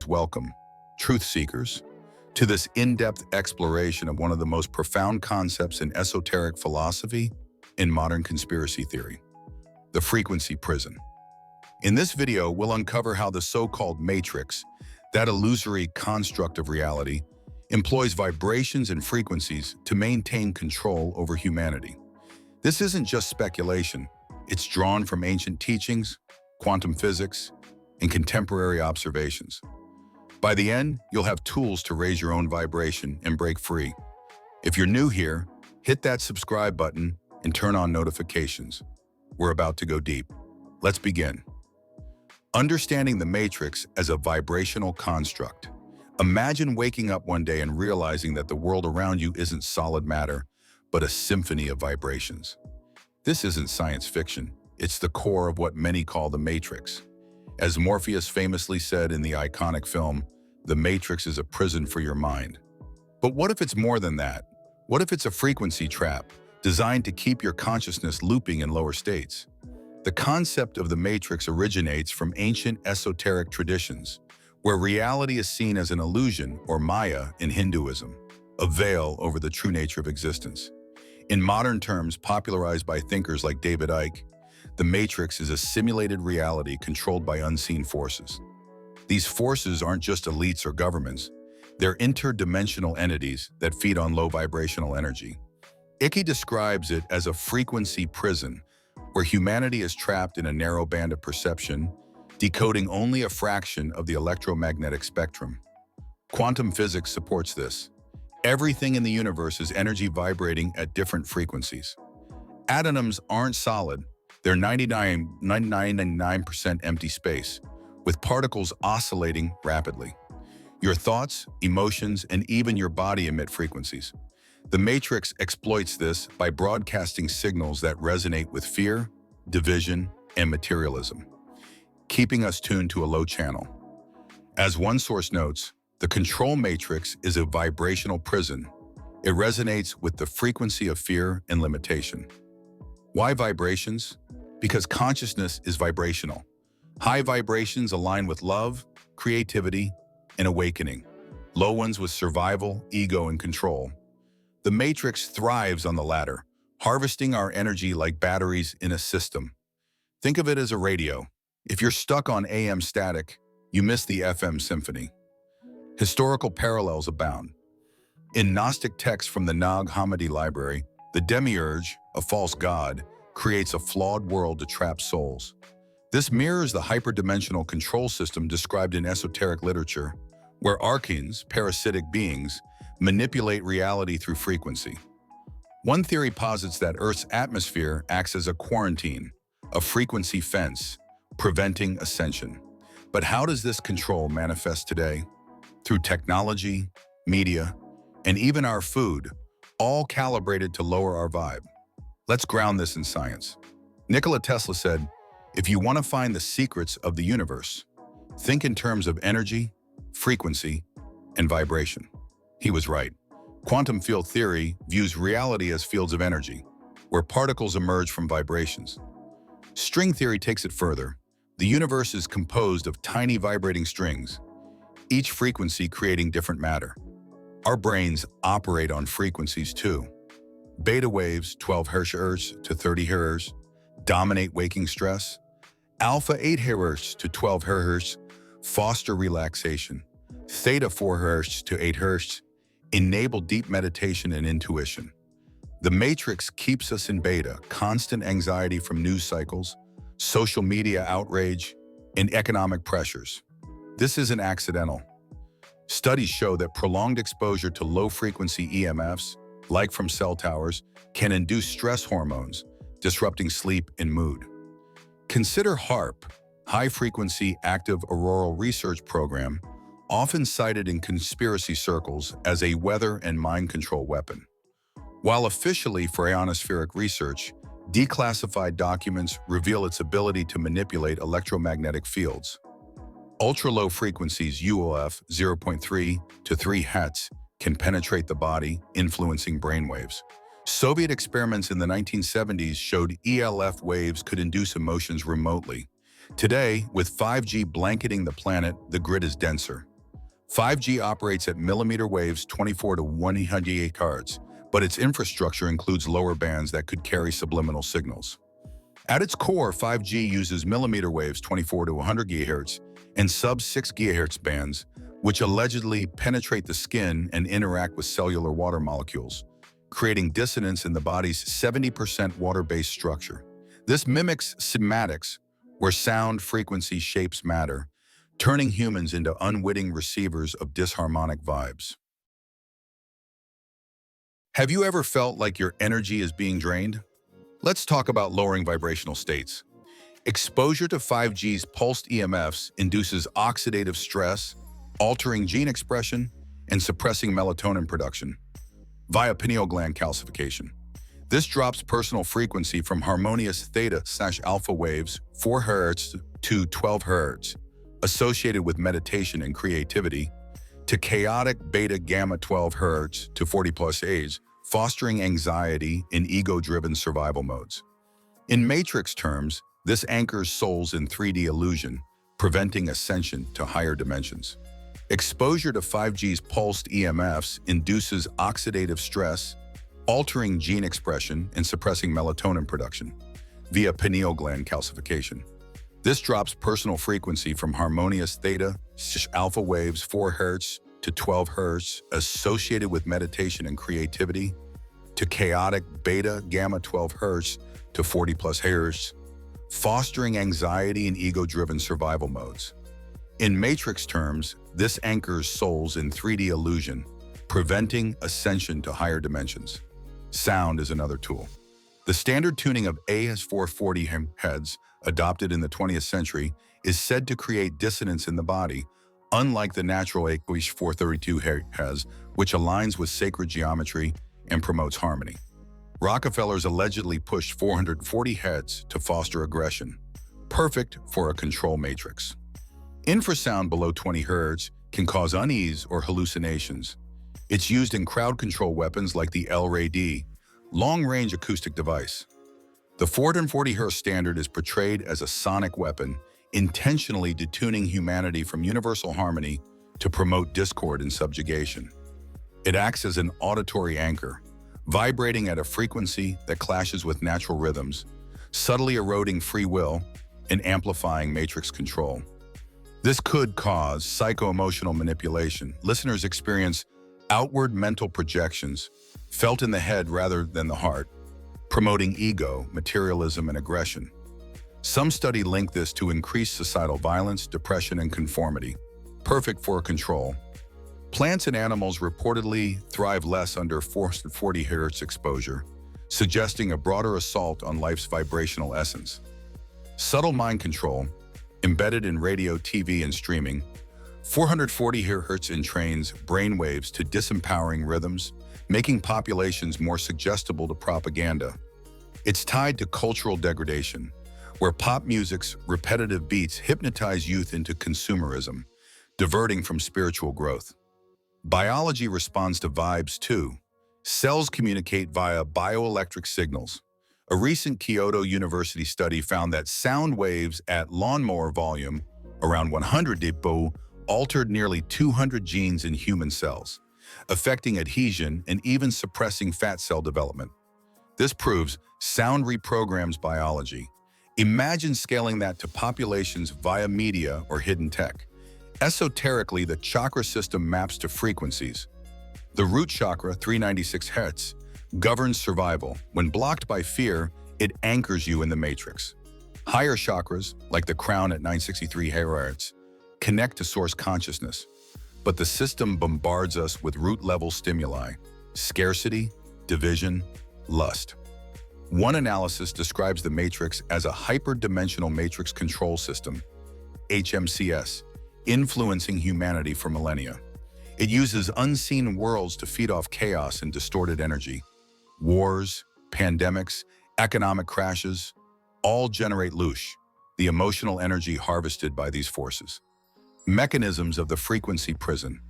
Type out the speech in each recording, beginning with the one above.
Welcome, truth seekers, to this in-depth exploration of one of the most profound concepts in esoteric philosophy and modern conspiracy theory, the frequency prison. In this video, we'll uncover how the so-called matrix, that illusory construct of reality, employs vibrations and frequencies to maintain control over humanity. This isn't just speculation. It's drawn from ancient teachings, quantum physics, and contemporary observations. By the end, you'll have tools to raise your own vibration and break free. If you're new here, hit that subscribe button and turn on notifications. We're about to go deep. Let's begin. Understanding the matrix as a vibrational construct. Imagine waking up one day and realizing that the world around you isn't solid matter, but a symphony of vibrations. This isn't science fiction. It's the core of what many call the matrix. As Morpheus famously said in the iconic film, "The Matrix is a prison for your mind." But what if it's more than that? What if it's a frequency trap designed to keep your consciousness looping in lower states? The concept of the matrix originates from ancient esoteric traditions, where reality is seen as an illusion, or Maya in Hinduism, a veil over the true nature of existence. In modern terms, popularized by thinkers like David Icke, the matrix is a simulated reality controlled by unseen forces. These forces aren't just elites or governments. They're interdimensional entities that feed on low vibrational energy. Icke describes it as a frequency prison, where humanity is trapped in a narrow band of perception, decoding only a fraction of the electromagnetic spectrum. Quantum physics supports this. Everything in the universe is energy vibrating at different frequencies. Atoms aren't solid. They're 99% empty space, with particles oscillating rapidly. Your thoughts, emotions, and even your body emit frequencies. The matrix exploits this by broadcasting signals that resonate with fear, division, and materialism, keeping us tuned to a low channel. As one source notes, the control matrix is a vibrational prison. It resonates with the frequency of fear and limitation. Why vibrations? Because consciousness is vibrational. High vibrations align with love, creativity, and awakening. Low ones with survival, ego, and control. The matrix thrives on the latter, harvesting our energy like batteries in a system. Think of it as a radio. If you're stuck on AM static, you miss the FM symphony. Historical parallels abound. In Gnostic texts from the Nag Hammadi library, the demiurge, a false god, creates a flawed world to trap souls. This mirrors the hyperdimensional control system described in esoteric literature, where archons, parasitic beings, manipulate reality through frequency. One theory posits that Earth's atmosphere acts as a quarantine, a frequency fence, preventing ascension. But how does this control manifest today? Through technology, media, and even our food, all calibrated to lower our vibe. Let's ground this in science. Nikola Tesla said, "If you want to find the secrets of the universe, think in terms of energy, frequency, and vibration." He was right. Quantum field theory views reality as fields of energy, where particles emerge from vibrations. String theory takes it further. The universe is composed of tiny vibrating strings, each frequency creating different matter. Our brains operate on frequencies too. Beta waves, 12 Hz to 30 Hz, dominate waking stress. Alpha 8 Hz to 12 Hz foster relaxation. Theta 4 Hz to 8 Hz enable deep meditation and intuition. The matrix keeps us in beta, constant anxiety from news cycles, social media outrage, and economic pressures. This isn't accidental. Studies show that prolonged exposure to low-frequency EMFs, like from cell towers, can induce stress hormones, disrupting sleep and mood. Consider HAARP, High-Frequency Active Auroral Research Program, often cited in conspiracy circles as a weather and mind control weapon. While officially for ionospheric research, declassified documents reveal its ability to manipulate electromagnetic fields. Ultra-low frequencies UOF 0.3 to 3 Hz can penetrate the body, influencing brainwaves. Soviet experiments in the 1970s showed ELF waves could induce emotions remotely. Today, with 5G blanketing the planet, the grid is denser. 5G operates at millimeter waves 24 to 128 Hz, but its infrastructure includes lower bands that could carry subliminal signals. At its core, 5G uses millimeter waves 24 to 100 GHz and sub-6 GHz bands, which allegedly penetrate the skin and interact with cellular water molecules, creating dissonance in the body's 70% water-based structure. This mimics cymatics, where sound frequency shapes matter, turning humans into unwitting receivers of disharmonic vibes. Have you ever felt like your energy is being drained? Let's talk about lowering vibrational states. Exposure to 5G's pulsed EMFs induces oxidative stress, altering gene expression and suppressing melatonin production via pineal gland calcification. This drops personal frequency from harmonious theta/alpha waves 4 Hz to 12 Hz, associated with meditation and creativity, to chaotic beta-gamma 12 Hz to 40 plus Hz, fostering anxiety in ego-driven survival modes. In matrix terms, this anchors souls in 3D illusion, preventing ascension to higher dimensions. Exposure to 5G's pulsed EMFs induces oxidative stress, altering gene expression and suppressing melatonin production via pineal gland calcification. This drops personal frequency from harmonious theta/alpha waves 4 Hz to 12 Hz, associated with meditation and creativity, to chaotic beta-gamma 12 Hz to 40 plus Hz, fostering anxiety and ego-driven survival modes. In matrix terms, this anchors souls in 3D illusion, preventing ascension to higher dimensions. Sound is another tool. The standard tuning of AS440 Hz, adopted in the 20th century, is said to create dissonance in the body, unlike the natural AS432 Hz, which aligns with sacred geometry and promotes harmony. Rockefellers allegedly pushed 440 Hz to foster aggression, perfect for a control matrix. Infrasound below 20 Hz can cause unease or hallucinations. It's used in crowd control weapons like the LRAD, long-range acoustic device. The 440 Hz standard is portrayed as a sonic weapon, intentionally detuning humanity from universal harmony to promote discord and subjugation. It acts as an auditory anchor, vibrating at a frequency that clashes with natural rhythms, subtly eroding free will and amplifying matrix control. This could cause psycho-emotional manipulation. Listeners experience outward mental projections, felt in the head rather than the heart, promoting ego, materialism, and aggression. Some study link this to increased societal violence, depression, and conformity, perfect for control. Plants and animals reportedly thrive less under 440 Hz exposure, suggesting a broader assault on life's vibrational essence. Subtle mind control, embedded in radio, TV, and streaming, 440 Hz entrains brainwaves to disempowering rhythms, making populations more suggestible to propaganda. It's tied to cultural degradation, where pop music's repetitive beats hypnotize youth into consumerism, diverting from spiritual growth. Biology responds to vibes too. Cells communicate via bioelectric signals. A recent Kyoto University study found that sound waves at lawnmower volume, around 100 dB, altered nearly 200 genes in human cells, affecting adhesion and even suppressing fat cell development. This proves sound reprograms biology. Imagine scaling that to populations via media or hidden tech. Esoterically, the chakra system maps to frequencies. The root chakra, 396 Hz, governs survival. When blocked by fear, it anchors you in the matrix. Higher chakras, like the crown at 963 Hz, connect to source consciousness, but the system bombards us with root-level stimuli: scarcity, division, lust. One analysis describes the matrix as a hyperdimensional matrix control system, HMCS, influencing humanity for millennia. It uses unseen worlds to feed off chaos and distorted energy. Wars, pandemics, economic crashes, all generate loosh, the emotional energy harvested by these forces. Mechanisms of the frequency prison.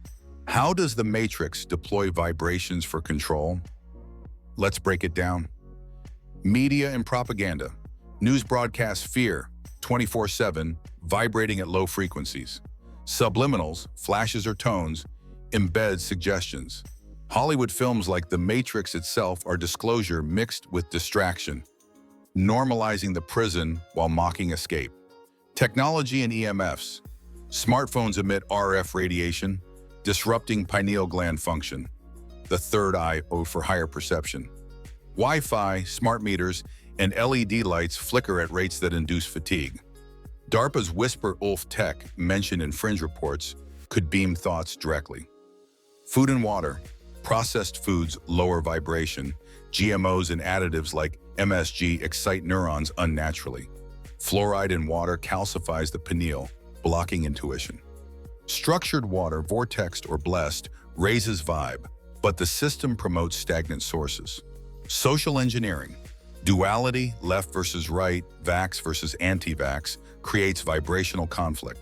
How does the matrix deploy vibrations for control? Let's break it down. Media and propaganda. News broadcasts fear, 24/7, vibrating at low frequencies. Subliminals, flashes or tones, embed suggestions. Hollywood films like The Matrix itself are disclosure mixed with distraction, normalizing the prison while mocking escape. Technology and EMFs. Smartphones emit RF radiation, disrupting pineal gland function, the third eye for higher perception. Wi-Fi, smart meters, and LED lights flicker at rates that induce fatigue. DARPA's Whisper Ulf tech, mentioned in fringe reports, could beam thoughts directly. Food and water. Processed foods lower vibration. GMOs and additives like MSG excite neurons unnaturally. Fluoride in water calcifies the pineal, blocking intuition. Structured water, vortexed or blessed, raises vibe, but the system promotes stagnant sources. Social engineering. Duality, left versus right, vax versus anti-vax, creates vibrational conflict.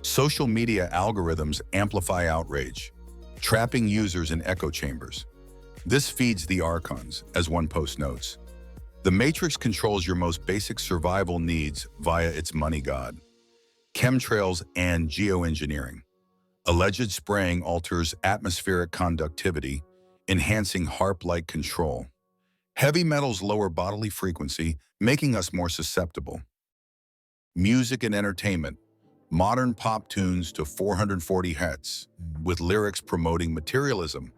Social media algorithms amplify outrage, trapping users in echo chambers. This feeds the archons, as one post notes. The Matrix controls your most basic survival needs via its money god. Chemtrails and geoengineering. Alleged spraying alters atmospheric conductivity, enhancing HARP-like control. Heavy metals lower bodily frequency, making us more susceptible. Music and entertainment. Modern pop tunes to 440 Hz, with lyrics promoting materialism.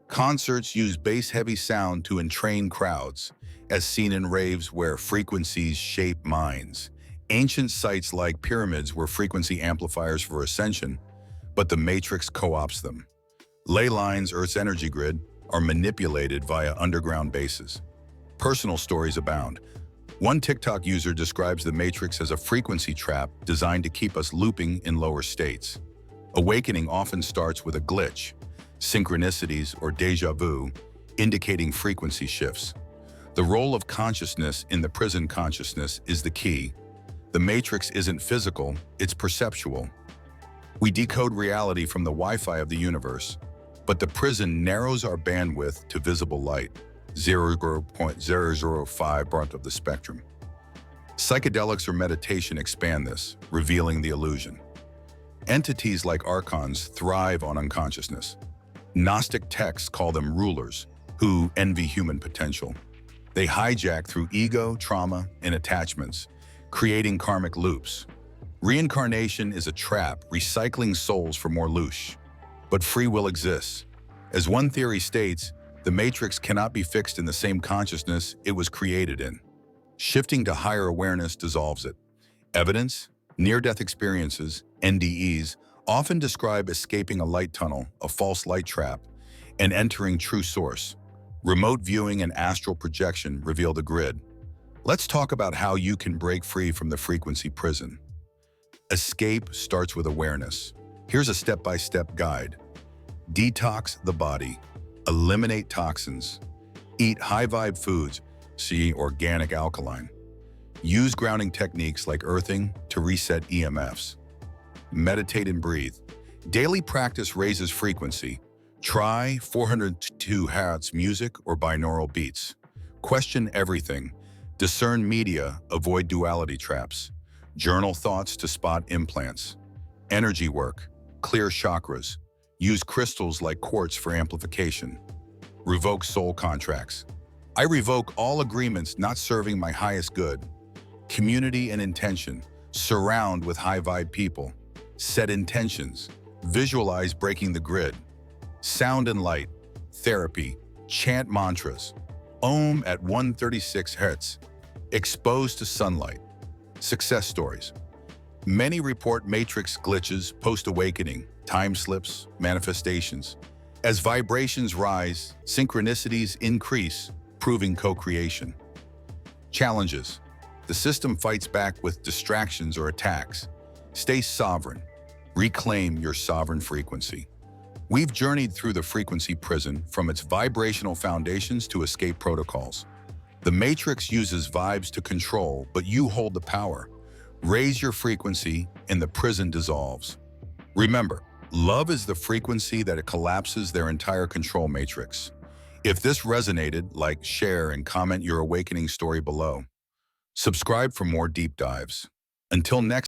Concerts use bass-heavy sound to entrain crowds, as seen in raves where frequencies shape minds. Ancient sites like pyramids were frequency amplifiers for ascension, but the Matrix co-opts them. Ley lines, Earth's energy grid, are manipulated via underground bases. Personal stories abound. One TikTok user describes the Matrix as a frequency trap designed to keep us looping in lower states. Awakening often starts with a glitch, synchronicities or déjà vu, indicating frequency shifts. The role of consciousness in the prison consciousness is the key. The Matrix isn't physical, it's perceptual. We decode reality from the Wi-Fi of the universe, but the prison narrows our bandwidth to visible light, 0.005 part of the spectrum. Psychedelics or meditation expand this, revealing the illusion. Entities like archons thrive on unconsciousness. Gnostic texts call them rulers, who envy human potential. They hijack through ego, trauma, and attachments, creating karmic loops. Reincarnation is a trap, recycling souls for more loosh. But free will exists. As one theory states, the Matrix cannot be fixed in the same consciousness it was created in. Shifting to higher awareness dissolves it. Evidence, near-death experiences, NDEs, often describe escaping a light tunnel, a false light trap, and entering true source. Remote viewing and astral projection reveal the grid. Let's talk about how you can break free from the frequency prison. Escape starts with awareness. Here's a step-by-step guide. Detox the body. Eliminate toxins. Eat high-vibe foods, see organic alkaline. Use grounding techniques like earthing to reset EMFs. Meditate and breathe. Daily practice raises frequency. Try 402 Hz music or binaural beats. Question everything. Discern media, avoid duality traps. Journal thoughts to spot implants. Energy work. Clear chakras. Use crystals like quartz for amplification. Revoke soul contracts. I revoke all agreements not serving my highest good. Community and intention. Surround with high-vibe people. Set intentions. Visualize breaking the grid. Sound and light. Therapy. Chant mantras. Om at 136 Hz. Exposed to sunlight. Success stories. Many report matrix glitches post-awakening, time slips, manifestations. As vibrations rise, synchronicities increase, proving co-creation. Challenges. The system fights back with distractions or attacks. Stay sovereign. Reclaim your sovereign frequency. We've journeyed through the frequency prison from its vibrational foundations to escape protocols. The Matrix uses vibes to control, but you hold the power. Raise your frequency and the prison dissolves. Remember, love is the frequency that it collapses their entire control matrix. If this resonated, like, share, and comment your awakening story below. Subscribe for more deep dives. Until next